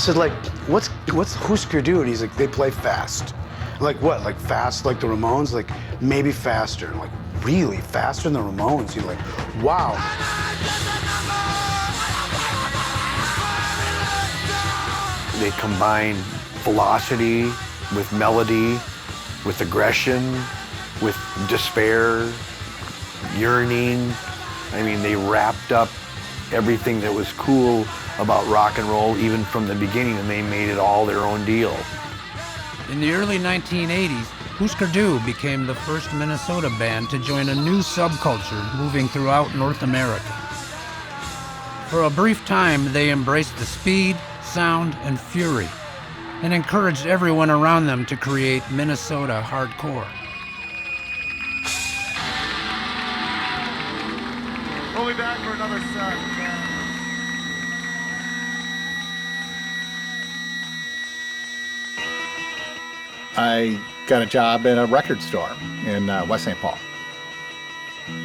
said, like, what's Hüsker Dü? And he's like, they play fast. I'm like, what? Like fast, like the Ramones? Like maybe faster. I'm like, really faster than the Ramones? He's like, wow. They combine velocity with melody, with aggression, with despair, yearning. I mean, they wrapped up everything that was cool about rock and roll, even from the beginning, and they made it all their own deal. In the early 1980s, Hüsker Dü became the first Minnesota band to join a new subculture moving throughout North America. For a brief time, they embraced the speed, sound, and fury, and encouraged everyone around them to create Minnesota hardcore. We'll be back for another set. I got a job in a record store in West St. Paul.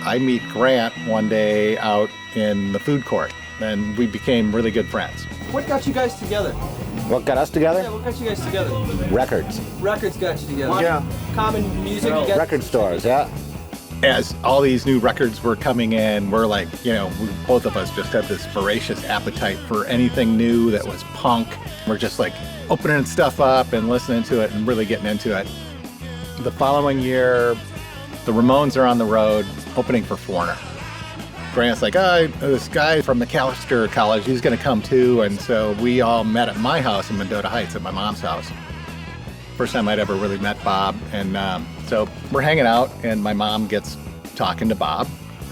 I meet Grant one day out in the food court, and we became really good friends. What got you guys together? What got us together? Yeah, what got you guys together? Records. Records got you together. Yeah. Common music. You got Record stores, yeah. As all these new records were coming in, we're like, both of us just had this voracious appetite for anything new that was punk. We're just like opening stuff up and listening to it and really getting into it. The following year, the Ramones are on the road opening for Foreigner. Grant's like, this guy from McAllister College, he's gonna come too. And so we all met at my house in Mendota Heights, at my mom's house. First time I'd ever really met Bob. And so we're hanging out and my mom gets talking to Bob.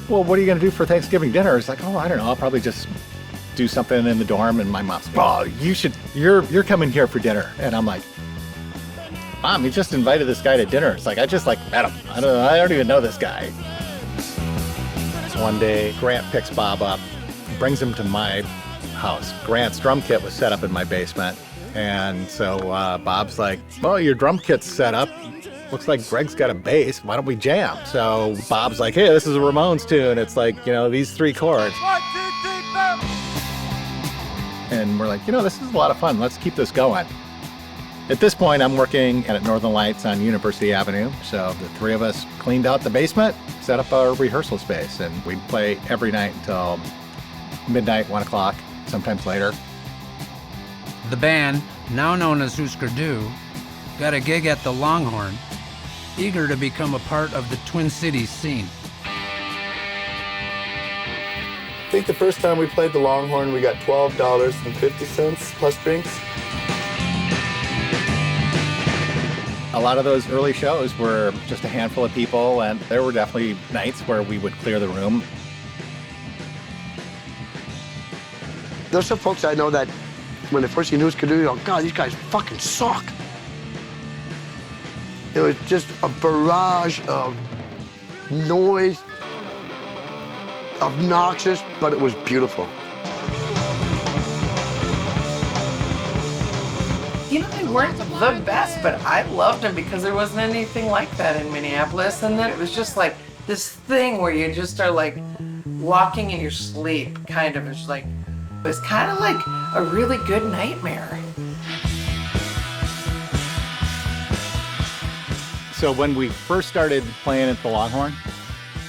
Well, what are you gonna do for Thanksgiving dinner? It's like, I don't know, I'll probably just do something in the dorm. And my mom's like, you're coming here for dinner. And I'm like, Mom, you just invited this guy to dinner. It's like, I just met him. I don't even know this guy. One day, Grant picks Bob up, brings him to my house. Grant's drum kit was set up in my basement. And so Bob's like, well, your drum kit's set up. Looks like Greg's got a bass. Why don't we jam? So Bob's like, hey, this is a Ramones tune. It's like, these 3 chords. 1, 2, 3, 4. And we're like, this is a lot of fun. Let's keep this going. At this point, I'm working at Northern Lights on University Avenue. So the 3 of us cleaned out the basement, set up our rehearsal space, and we'd play every night until midnight, 1 o'clock, sometimes later. The band, now known as Hüsker Dü, got a gig at the Longhorn, eager to become a part of the Twin Cities scene. I think the first time we played the Longhorn, we got $12.50 plus drinks. A lot of those early shows were just a handful of people, and there were definitely nights where we would clear the room. There's some folks I know that when they first see Hüsker Dü, oh God, these guys fucking suck. It was just a barrage of noise, obnoxious, but it was beautiful. They weren't the best, but I loved them because there wasn't anything like that in Minneapolis. And then it was just like this thing where you just are like walking in your sleep, kind of. It's kind of like a really good nightmare. So when we first started playing at the Longhorn,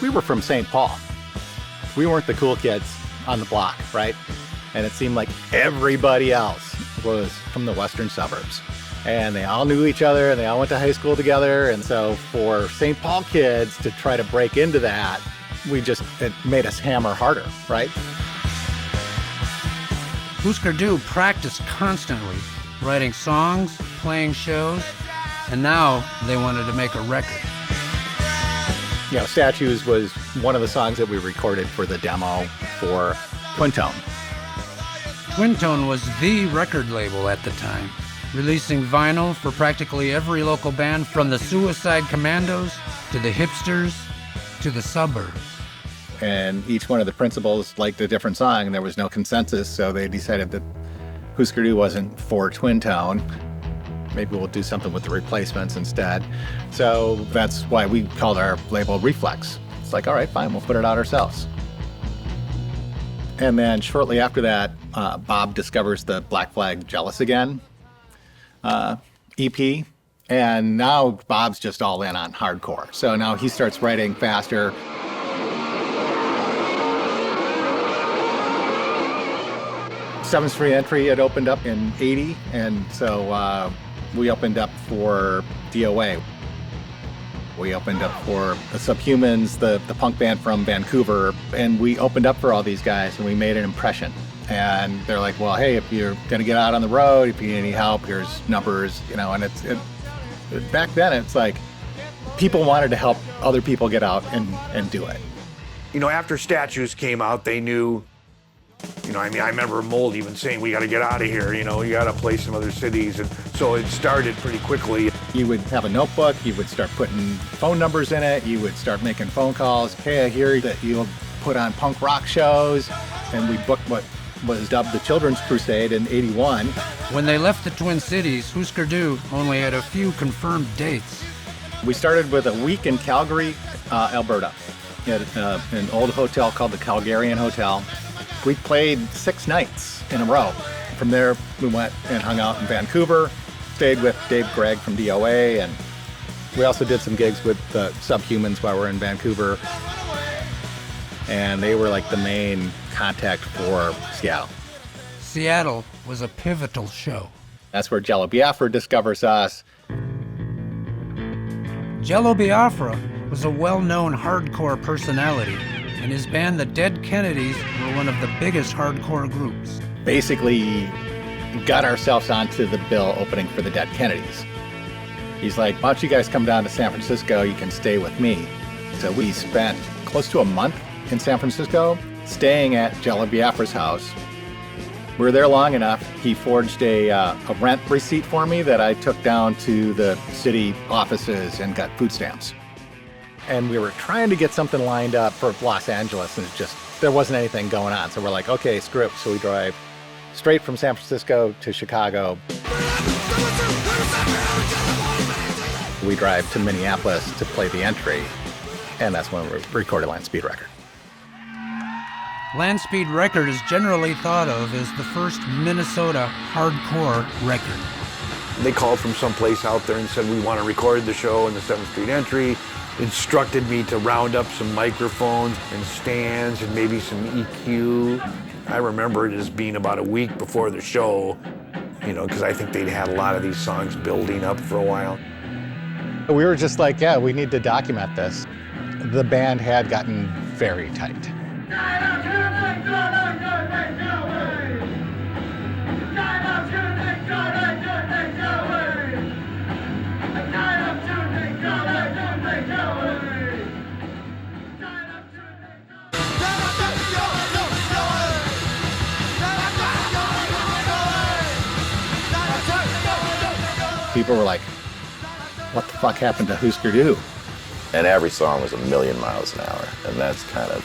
we were from St. Paul. We weren't the cool kids on the block, right? And it seemed like everybody else was from the western suburbs. And they all knew each other, and they all went to high school together. And so for St. Paul kids to try to break into that, it made us hammer harder, right? Hüsker Dü practiced constantly, writing songs, playing shows, and now they wanted to make a record. Statues was one of the songs that we recorded for the demo for Twin Tone. Twin Tone was the record label at the time, releasing vinyl for practically every local band, from the Suicide Commandos to the Hipsters to the Suburbs. And each one of the principals liked a different song, and there was no consensus, so they decided that Hüsker Dü wasn't for Twin Tone. Maybe we'll do something with the Replacements instead. So that's why we called our label Reflex. It's like, all right, fine, we'll put it out ourselves. And then shortly after that, Bob discovers the Black Flag Jealous Again EP. And now Bob's just all in on hardcore. So now he starts writing faster. Seventh Street Entry had opened up in '80, and so we opened up for DOA. We opened up for the Subhumans, the punk band from Vancouver, and we opened up for all these guys, and we made an impression. And they're like, well, hey, if you're gonna get out on the road, if you need any help, here's numbers, you know. And back then, it's like people wanted to help other people get out and do it. You know, after Statues came out, they knew, you know, I mean, I remember Mould even saying, we got to get out of here, you know, you got to play some other cities. And so it started pretty quickly. You would have a notebook, you would start putting phone numbers in it, you would start making phone calls. Hey, I hear that you'll put on punk rock shows. And we booked what was dubbed the Children's Crusade in '81. When they left the Twin Cities, Hüsker Dü only had a few confirmed dates. We started with a week in Calgary, Alberta, at an old hotel called the Calgarian Hotel. We played 6 nights in a row. From there, we went and hung out in Vancouver, stayed with Dave Gregg from DOA, and we also did some gigs with the Subhumans while we were in Vancouver. And they were like the main contact for Seattle. Seattle was a pivotal show. That's where Jello Biafra discovers us. Jello Biafra was a well-known hardcore personality, and his band, the Dead Kennedys, were one of the biggest hardcore groups. Basically got ourselves onto the bill opening for the Dead Kennedys. He's like, why don't you guys come down to San Francisco, you can stay with me. So we spent close to a month in San Francisco, staying at Jello Biafra's house. We were there long enough, he forged a rent receipt for me that I took down to the city offices and got food stamps. And we were trying to get something lined up for Los Angeles, and there wasn't anything going on. So we're like, okay, screw it. So we drive straight from San Francisco to Chicago. We drive to Minneapolis to play the entry, and that's when we recorded Land Speed Record. Land Speed Record is generally thought of as the first Minnesota hardcore record. They called from someplace out there and said, we want to record the show in the 7th Street Entry. Instructed me to round up some microphones and stands and maybe some EQ. I remember it as being about a week before the show, you know, because I think they'd had a lot of these songs building up for a while. We were just like, yeah, we need to document this. The band had gotten very tight. People were like, what the fuck happened to Hüsker Dü? And every song was a million miles an hour. And that's kind of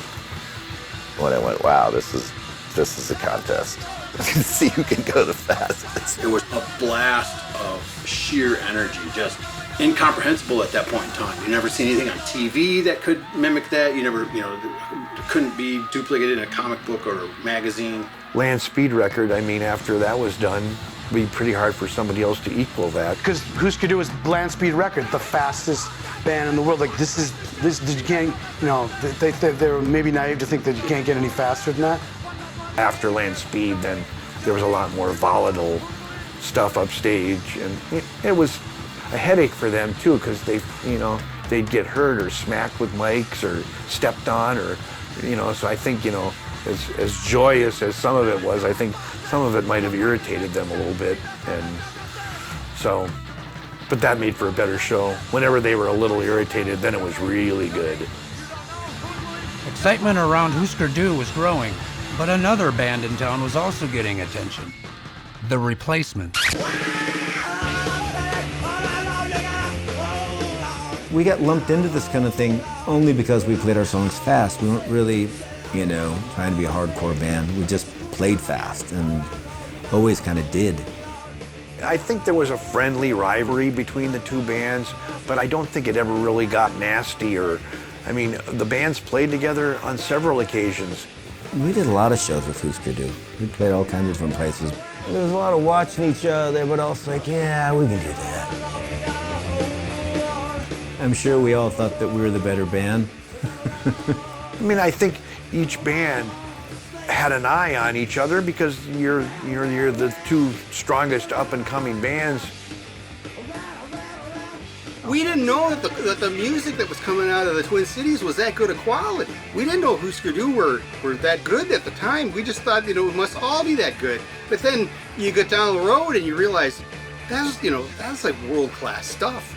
when I went, wow, this is a contest. See who can go the fastest. It was a blast of sheer energy, just incomprehensible at that point in time. You never seen anything on TV that could mimic that. You never, couldn't be duplicated in a comic book or a magazine. Land Speed Record, I mean, after that was done, it'd be pretty hard for somebody else to equal that. Because Hüsker Dü was Land Speed Record, the fastest band in the world. Like this, you can't, they were maybe naive to think that you can't get any faster than that. After Land Speed, then there was a lot more volatile stuff upstage, and it was a headache for them too, because they'd get hurt or smacked with mics or stepped on, or so I think as joyous as some of it was, I think some of it might have irritated them a little bit, and so, but that made for a better show. Whenever they were a little irritated, then it was really good. Excitement around Hüsker Dü was growing, but another band in town was also getting attention. The Replacements. We got lumped into this kind of thing only because we played our songs fast. We weren't really, trying to be a hardcore band. We just played fast and always kind of did. I think there was a friendly rivalry between the two bands, but I don't think it ever really got nasty the bands played together on several occasions. We did a lot of shows with Hüsker Dü. We played all kinds of different places. There was a lot of watching each other, but also like, yeah, we can do that. I'm sure we all thought that we were the better band. I mean, I think each band had an eye on each other because you're the two strongest up-and-coming bands. We didn't know that the music that was coming out of the Twin Cities was that good a quality. We didn't know Hüsker Dü were that good at the time. We just thought, it must all be that good. But then you get down the road and you realize that's like world-class stuff.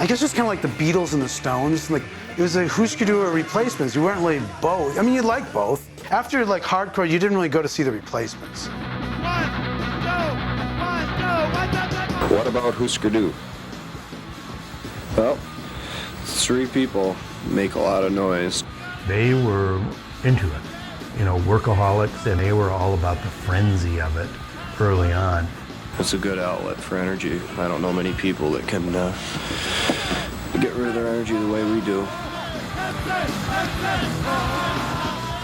I guess it's kind of like the Beatles and the Stones. Like, it was like Hüsker Dü or Replacements. You weren't really both. I mean, you liked both. After like hardcore, you didn't really go to see the Replacements. What about Hüsker Dü? Well, 3 people make a lot of noise. They were into it, workaholics, and they were all about the frenzy of it early on. It's a good outlet for energy. I don't know many people that can get rid of their energy the way we do.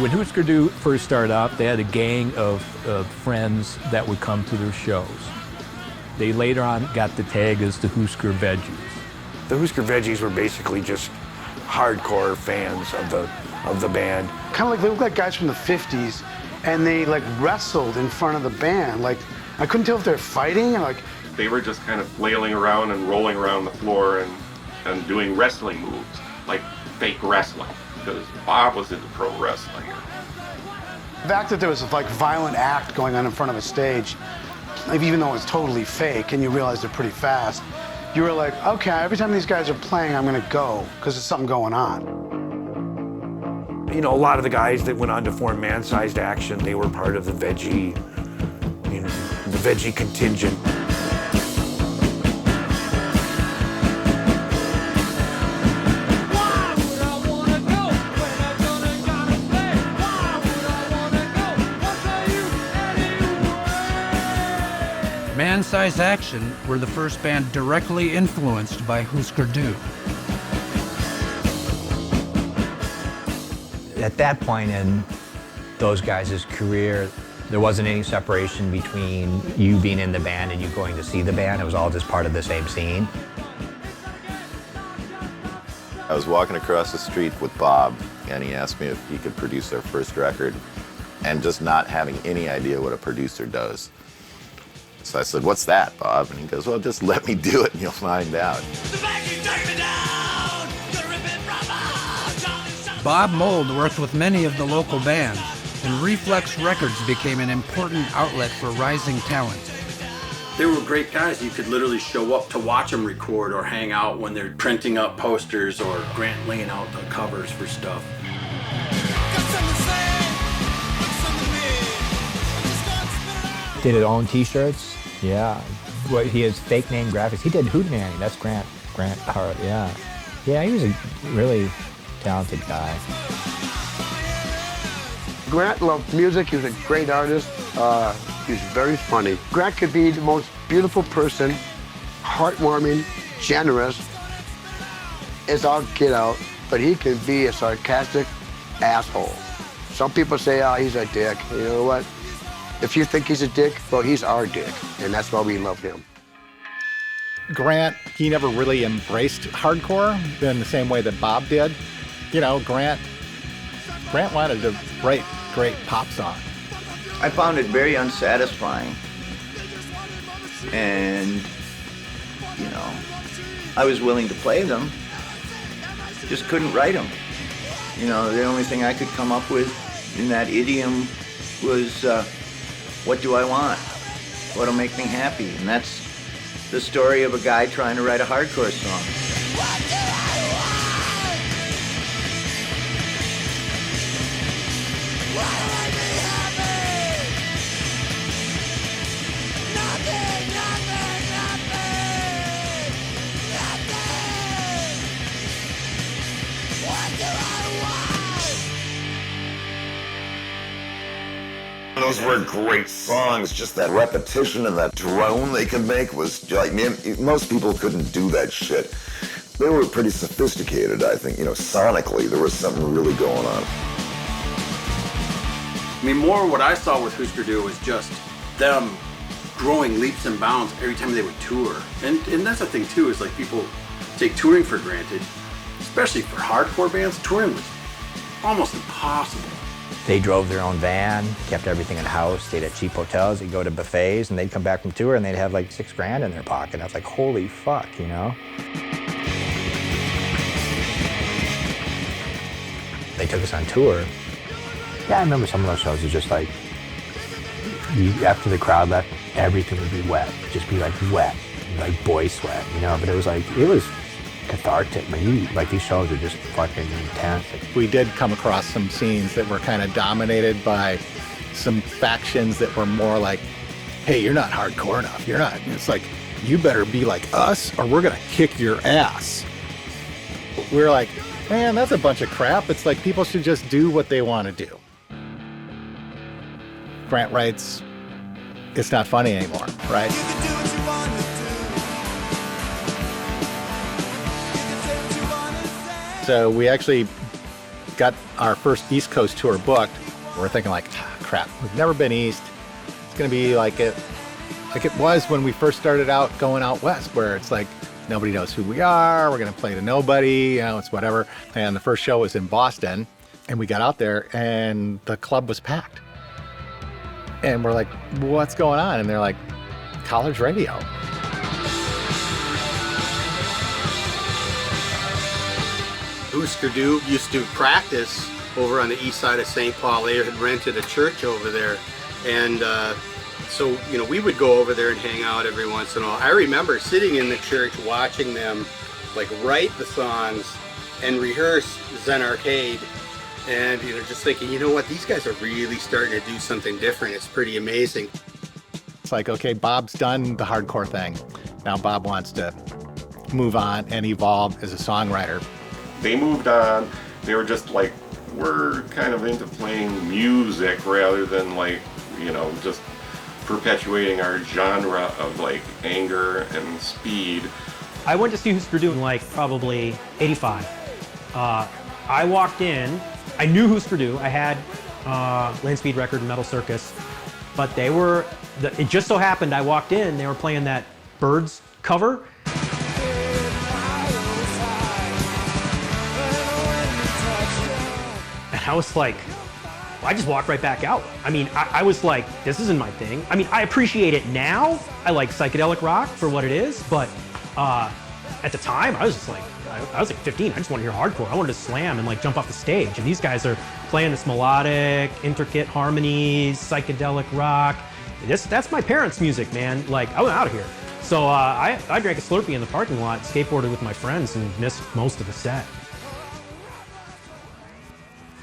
When Hüsker Dü first started out, they had a gang of friends that would come to their shows. They later on got the tag as the Hüsker Veggies. The Hüsker Veggies were basically just hardcore fans of the band. Kind of like, they look like guys from the 50s, and they like wrestled in front of the band. Like, I couldn't tell if they're fighting or like... They were just kind of flailing around and rolling around the floor and doing wrestling moves, like fake wrestling, because Bob was into pro wrestling. The fact that there was a like violent act going on in front of a stage, like, even though it was totally fake and you realized they're pretty fast, you were like, okay, every time these guys are playing, I'm gonna go, because there's something going on. A lot of the guys that went on to form Man-Sized Action, they were part of the Veggie contingent. Man-Sized Action were the first band directly influenced by Hüsker Dü. At that point in those guys' career, there wasn't any separation between you being in the band and you going to see the band. It was all just part of the same scene. I was walking across the street with Bob, and he asked me if he could produce our first record, and just not having any idea what a producer does. So I said, "What's that, Bob?" And he goes, "Well, just let me do it and you'll find out." Bob Mould worked with many of the local bands, and Reflex Records became an important outlet for rising talent. They were great guys. You could literally show up to watch them record or hang out when they're printing up posters or Grant laying out the covers for stuff. Did his own T-shirts. Yeah. He has fake name graphics. He did Hootenanny. That's Grant Hart. Yeah. Yeah, he was a really talented guy. Grant loved music. He was a great artist. He was very funny. Grant could be the most beautiful person, heartwarming, generous, as all get out, but he can be a sarcastic asshole. Some people say, oh, he's a dick. You know what? If you think he's a dick, well, he's our dick, and that's why we love him. Grant, he never really embraced hardcore in the same way that Bob did. Grant wanted to write great pop songs. I found it very unsatisfying. And, I was willing to play them, just couldn't write them. The only thing I could come up with in that idiom was, what do I want? What'll make me happy? And that's the story of a guy trying to write a hardcore song. Those were great songs. Just that repetition and that drone they could make was like, man, most people couldn't do that shit. They were pretty sophisticated, I think. Sonically, there was something really going on. I mean, more what I saw with Hüsker Dü was just them growing leaps and bounds every time they would tour. And that's the thing too, is like people take touring for granted, especially for hardcore bands. Touring was almost impossible. They drove their own van, kept everything in house, stayed at cheap hotels, they'd go to buffets, and they'd come back from tour and they'd have like $6,000 in their pocket. I was like, holy fuck, you know? They took us on tour. Yeah, I remember some of those shows was just like, after the crowd left, everything would be wet. Just be like wet, like boy sweat, you know? But it was like, it was cathartic, man. Like these shows are just fucking intense. We did come across some scenes that were kind of dominated by some factions that were more like, hey, you're not hardcore enough. You're not. It's like, you better be like us or we're gonna kick your ass. We were like, man, that's a bunch of crap. It's like people should just do what they want to do. Grant writes, it's not funny anymore, right? So we actually got our first East Coast tour booked. We're thinking like, crap, we've never been East. It's gonna be like it was when we first started out going out West, where it's like, nobody knows who we are, we're gonna play to nobody, you know, it's whatever. And the first show was in Boston, and we got out there and the club was packed. And we're like, what's going on? And they're like, college radio. Hüsker Dü used to practice over on the east side of St. Paul. They had rented a church over there. And so, you know, we would go over there and hang out every once in a while. I remember sitting in the church watching them like write the songs and rehearse Zen Arcade. And, you know, just thinking, you know what, these guys are really starting to do something different. It's pretty amazing. It's like, okay, Bob's done the hardcore thing. Now Bob wants to move on and evolve as a songwriter. They moved on. They were just like, we're kind of into playing music rather than like, you know, just perpetuating our genre of like anger and speed. I went to see Hüsker Dü in like probably 85. I walked in, I knew Hüsker Dü. I had Land Speed record and Metal Circus, but they were, it just so happened I walked in, they were playing that Birds cover. And I was like, I just walked right back out. I mean, I was like, this isn't my thing. I mean, I appreciate it now. I like psychedelic rock for what it is, but at the time, I was just like, I was like 15. I just wanted to hear hardcore. I wanted to slam and like jump off the stage. And these guys are playing this melodic, intricate harmonies, psychedelic rock. That's my parents' music, man. Like, I went out of here. So I drank a Slurpee in the parking lot, skateboarded with my friends, and missed most of the set.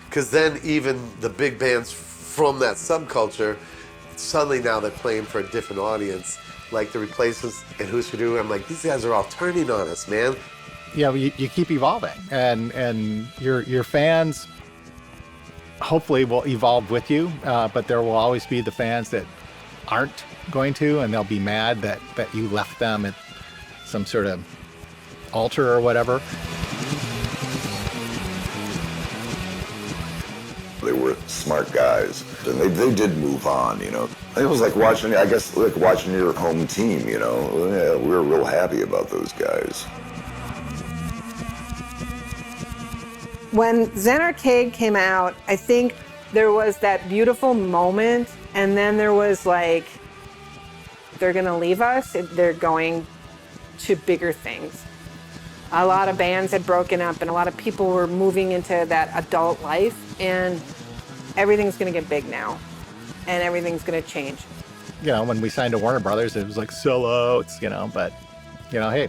Because then even the big bands from that subculture, suddenly now they're playing for a different audience. Like the Replacements and Hüsker Dü, I'm like, these guys are all turning on us, man. Yeah, you keep evolving, and your fans hopefully will evolve with you, but there will always be the fans that aren't going to, and they'll be mad that you left them at some sort of altar or whatever. They were smart guys, and they did move on, you know. It was like watching, I guess, like watching your home team, you know. Yeah, we were real happy about those guys. When Zen Arcade came out, I think there was that beautiful moment, and then there was like, they're gonna leave us, they're going to bigger things. A lot of bands had broken up, and a lot of people were moving into that adult life, and everything's gonna get big now, and everything's gonna change. You know, when we signed to Warner Brothers, it was like sellouts, you know, but, you know, hey,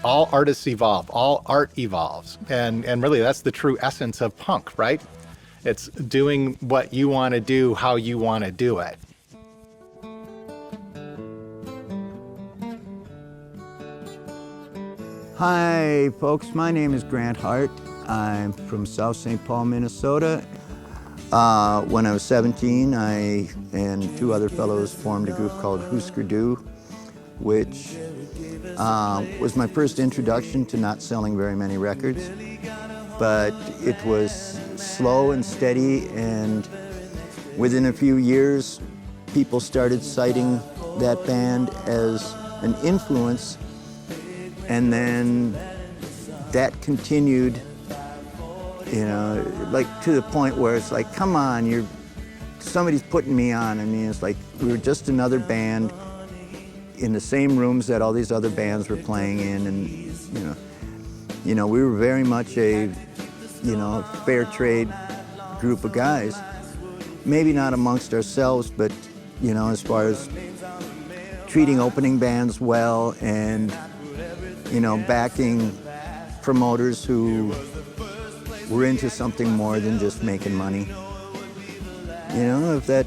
all artists evolve, all art evolves. And really that's the true essence of punk, right? It's doing what you want to do, how you want to do it. Hi folks, my name is Grant Hart. I'm from South St. Paul, Minnesota. When I was 17, I and two other fellows formed a group called Hüsker Dü, which was my first introduction to not selling very many records. But it was slow and steady, and Within a few years, people started citing that band as an influence, and then that continued, you know, like to the point where it's like, come on, somebody's putting me on. I mean, it's like we were just another band in the same rooms that all these other bands were playing in, and you know, we were very much a, you know, fair trade group of guys. Maybe not amongst ourselves, but you know, as far as treating opening bands well and, you know, backing promoters who were into something more than just making money. You know, if that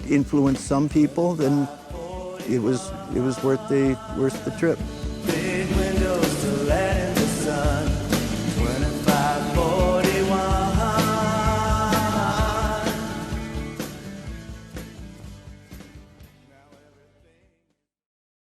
influenced some people, then it was worth the trip.